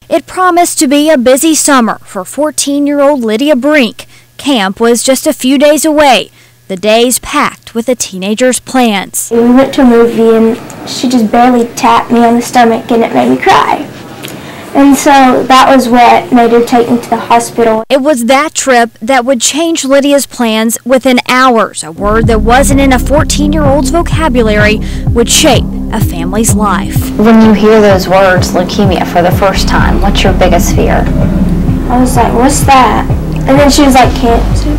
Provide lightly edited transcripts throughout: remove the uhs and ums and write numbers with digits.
It promised to be a busy summer for 14-year-old Lydia Brink. Camp was just a few days away, the days packed with the teenager's plans. We went to a movie and she just barely tapped me on the stomach and it made me cry. And so that was what made her take me to the hospital. It was that trip that would change Lydia's plans within hours. A word that wasn't in a 14-year-old's vocabulary would shape a family's life. When you hear those words, leukemia, for the first time, what's your biggest fear? I was like, what's that? And then she was like, cancer.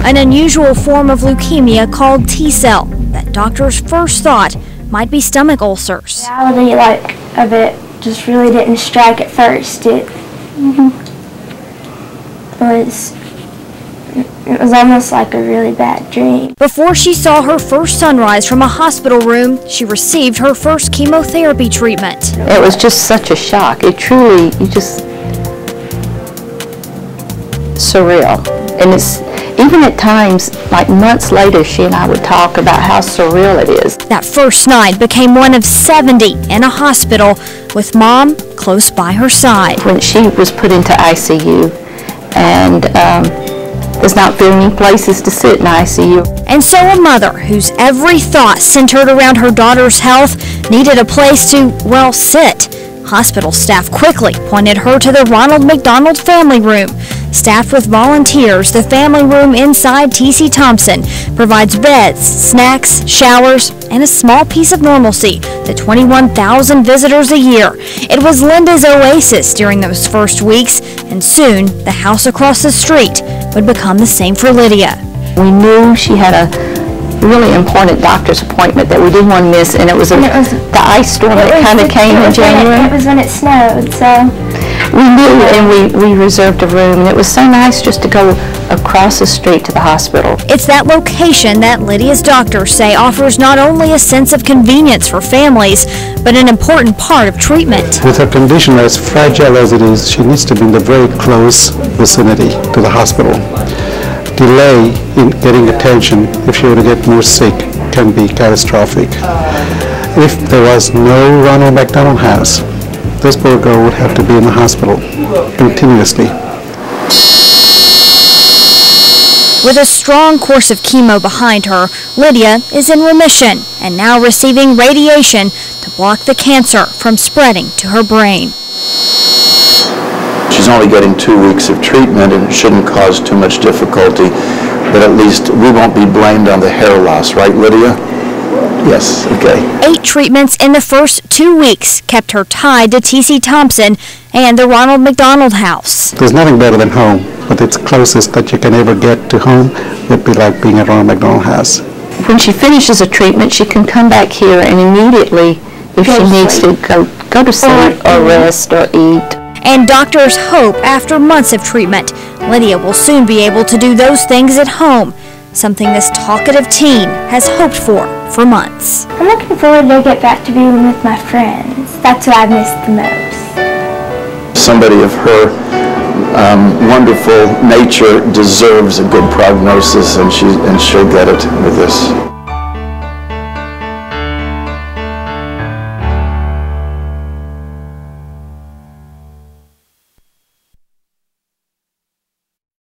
An unusual form of leukemia called T-cell that doctors first thought might be stomach ulcers. The reality of it just really didn't strike at first. It was almost like a really bad dream. Before she saw her first sunrise from a hospital room, she received her first chemotherapy treatment. It was just such a shock. It truly, surreal. And it's even at times, like months later, she and I would talk about how surreal it is. That first night became one of 70 in a hospital with Mom close by her side. When she was put into ICU, and there's not very many places to sit in ICU. And so a mother whose every thought centered around her daughter's health needed a place to, well, sit. Hospital staff quickly pointed her to the Ronald McDonald family room. Staffed with volunteers, the family room inside T.C. Thompson provides beds, snacks, showers, and a small piece of normalcy to 21,000 visitors a year. It was Linda's oasis during those first weeks, and soon the house across the street would become the same for Lydia. We knew she had a really important doctor's appointment that we didn't want to miss, and it was the ice storm that kind of came in January. It was when it snowed, so we knew, and we reserved a room, and it was so nice just to go across the street to the hospital. It's that location that Lydia's doctors say offers not only a sense of convenience for families, but an important part of treatment. With her condition as fragile as it is, she needs to be in the very close vicinity to the hospital. Delay in getting attention, if she were to get more sick, can be catastrophic. If there was no Ronald McDonald House, this poor girl would have to be in the hospital continuously. With a strong course of chemo behind her, Lydia is in remission and now receiving radiation to block the cancer from spreading to her brain. She's only getting 2 weeks of treatment and it shouldn't cause too much difficulty, but at least we won't be blamed on the hair loss, right, Lydia? Yes, okay. 8 treatments in the first 2 weeks kept her tied to T.C. Thompson and the Ronald McDonald House. There's nothing better than home, but it's closest that you can ever get to home would be like being at Ronald McDonald House. When she finishes a treatment, she can come back here and immediately, if she needs to, go to sleep or rest or eat. And doctors hope after months of treatment, Lydia will soon be able to do those things at home, something this talkative teen has hoped for months. I'm looking forward to get back to being with my friends. That's what I missed the most. Somebody of her wonderful nature deserves a good prognosis, and she'll get it with this.